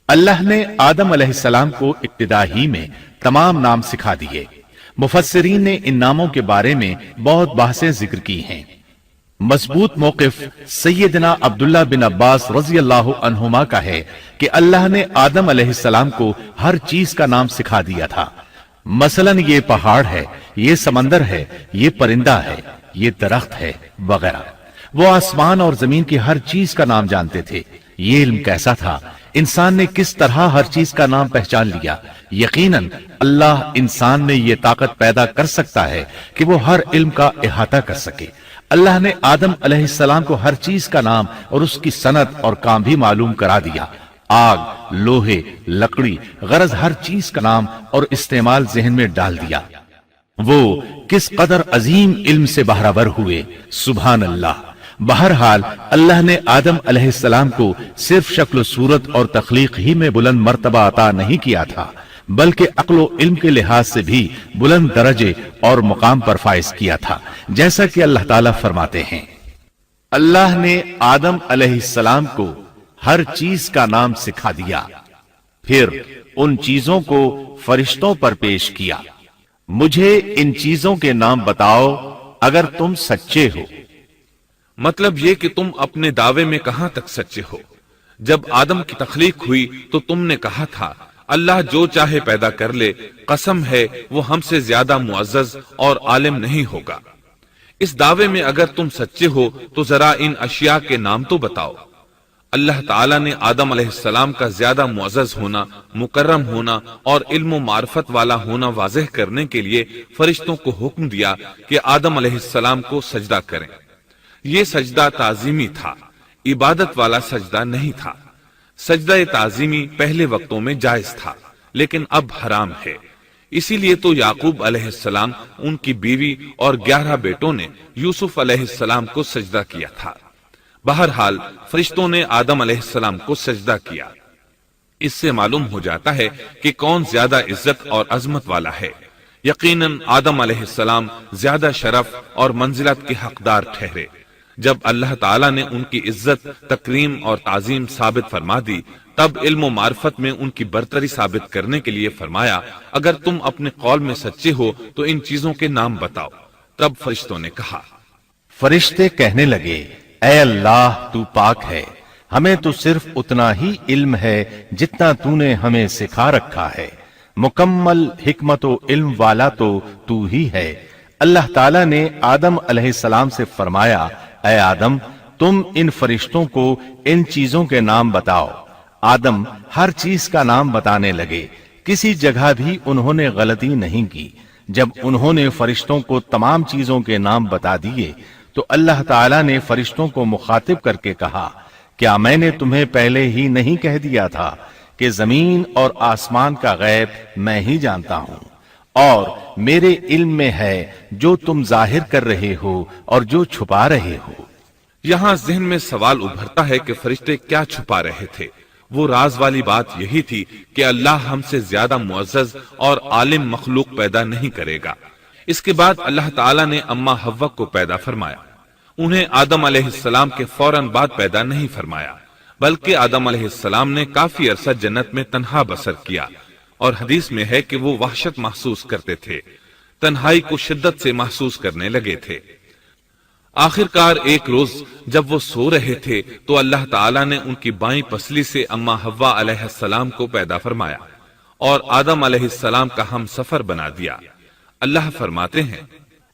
اللہ نے آدم علیہ السلام کو ابتدا ہی میں تمام نام سکھا دیے۔ مفسرین نے ان ناموں کے بارے میں بہت بحثیں ذکر کی ہیں۔ مضبوط موقف سیدنا عبداللہ بن عباس رضی اللہ عنہما کا ہے کہ اللہ نے آدم علیہ السلام کو ہر چیز کا نام سکھا دیا تھا، مثلا یہ پہاڑ ہے، یہ سمندر ہے، یہ پرندہ ہے، یہ درخت ہے وغیرہ۔ وہ آسمان اور زمین کی ہر چیز کا نام جانتے تھے۔ یہ علم کیسا تھا، انسان نے کس طرح ہر چیز کا نام پہچان لیا۔ یقیناً اللہ انسان میں یہ طاقت پیدا کر سکتا ہے کہ وہ ہر علم کا احاطہ کر سکے۔ اللہ نے آدم علیہ السلام کو ہر چیز کا نام اور اس کی صنعت اور کام بھی معلوم کرا دیا۔ آگ، لوہے، لکڑی، غرض ہر چیز کا نام اور استعمال ذہن میں ڈال دیا۔ وہ کس قدر عظیم علم سے بہرور ہوئے، سبحان اللہ۔ بہرحال اللہ نے آدم علیہ السلام کو صرف شکل و صورت اور تخلیق ہی میں بلند مرتبہ عطا نہیں کیا تھا، بلکہ عقل و علم کے لحاظ سے بھی بلند درجے اور مقام پر فائز کیا تھا، جیسا کہ اللہ تعالیٰ فرماتے ہیں، اللہ نے آدم علیہ السلام کو ہر چیز کا نام سکھا دیا، پھر ان چیزوں کو فرشتوں پر پیش کیا۔ مجھے ان چیزوں کے نام بتاؤ اگر تم سچے ہو۔ مطلب یہ کہ تم اپنے دعوے میں کہاں تک سچے ہو؟ جب آدم کی تخلیق ہوئی تو تم نے کہا تھا اللہ جو چاہے پیدا کر لے، قسم ہے وہ ہم سے زیادہ معزز اور عالم نہیں ہوگا۔ اس دعوے میں اگر تم سچے ہو تو ذرا ان اشیاء کے نام تو بتاؤ۔ اللہ تعالیٰ نے آدم علیہ السلام کا زیادہ معزز ہونا، مکرم ہونا اور علم و معرفت والا ہونا واضح کرنے کے لیے فرشتوں کو حکم دیا کہ آدم علیہ السلام کو سجدہ کریں۔ یہ سجدہ تعظیمی تھا، عبادت والا سجدہ نہیں تھا۔ سجدہ تعظیمی پہلے وقتوں میں جائز تھا، لیکن اب حرام ہے۔ اسی لیے تو یعقوب علیہ السلام، ان کی بیوی اور 11 بیٹوں نے یوسف علیہ السلام کو سجدہ کیا تھا۔ بہرحال فرشتوں نے آدم علیہ السلام کو سجدہ کیا۔ اس سے معلوم ہو جاتا ہے کہ کون زیادہ عزت اور عظمت والا ہے۔ یقیناً آدم علیہ السلام زیادہ شرف اور منزلت کے حقدار ٹھہرے۔ جب اللہ تعالیٰ نے ان کی عزت، تکریم اور تعظیم ثابت فرما دی، تب علم و معرفت میں ان کی برتری ثابت کرنے کے لیے فرمایا اگر تم اپنے قول میں سچے ہو تو ان چیزوں کے نام بتاؤ۔ تب فرشتوں نے کہا، فرشتے کہنے لگے، اے اللہ تو پاک ہے، ہمیں تو صرف اتنا ہی علم ہے جتنا تو نے ہمیں سکھا رکھا ہے، مکمل حکمت و علم والا تو ہی ہے۔ اللہ تعالیٰ نے آدم علیہ السلام سے فرمایا، اے آدم تم ان فرشتوں کو ان چیزوں کے نام بتاؤ۔ آدم ہر چیز کا نام بتانے لگے، کسی جگہ بھی انہوں نے غلطی نہیں کی۔ جب انہوں نے فرشتوں کو تمام چیزوں کے نام بتا دیے تو اللہ تعالیٰ نے فرشتوں کو مخاطب کر کے کہا، کیا میں نے تمہیں پہلے ہی نہیں کہہ دیا تھا کہ زمین اور آسمان کا غیب میں ہی جانتا ہوں، اور میرے علم میں ہے جو تم ظاہر کر رہے ہو اور جو چھپا رہے ہو۔ یہاں ذہن میں سوال ابھرتا ہے کہ فرشتے کیا چھپا رہے تھے؟ وہ راز والی بات یہی تھی کہ اللہ ہم سے زیادہ معزز اور عالم مخلوق پیدا نہیں کرے گا۔ اس کے بعد اللہ تعالیٰ نے اما حوا کو پیدا فرمایا۔ انہیں آدم علیہ السلام کے فوراً بعد پیدا نہیں فرمایا، بلکہ آدم علیہ السلام نے کافی عرصہ جنت میں تنہا بسر کیا، اور حدیث میں ہے کہ وہ وحشت محسوس کرتے تھے، تنہائی کو شدت سے محسوس کرنے لگے تھے۔ آخر کار ایک روز جب وہ سو رہے تھے تو اللہ تعالیٰ نے ان کی بائیں پسلی سے اما حوا علیہ السلام کو پیدا فرمایا اور آدم علیہ السلام کا ہم سفر بنا دیا۔ اللہ فرماتے ہیں،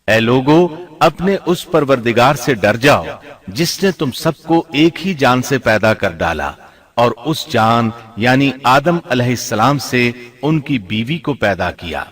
اے لوگو اپنے اس پروردگار سے ڈر جاؤ جس نے تم سب کو ایک ہی جان سے پیدا کر ڈالا، اور اس جان یعنی آدم علیہ السلام سے ان کی بیوی کو پیدا کیا۔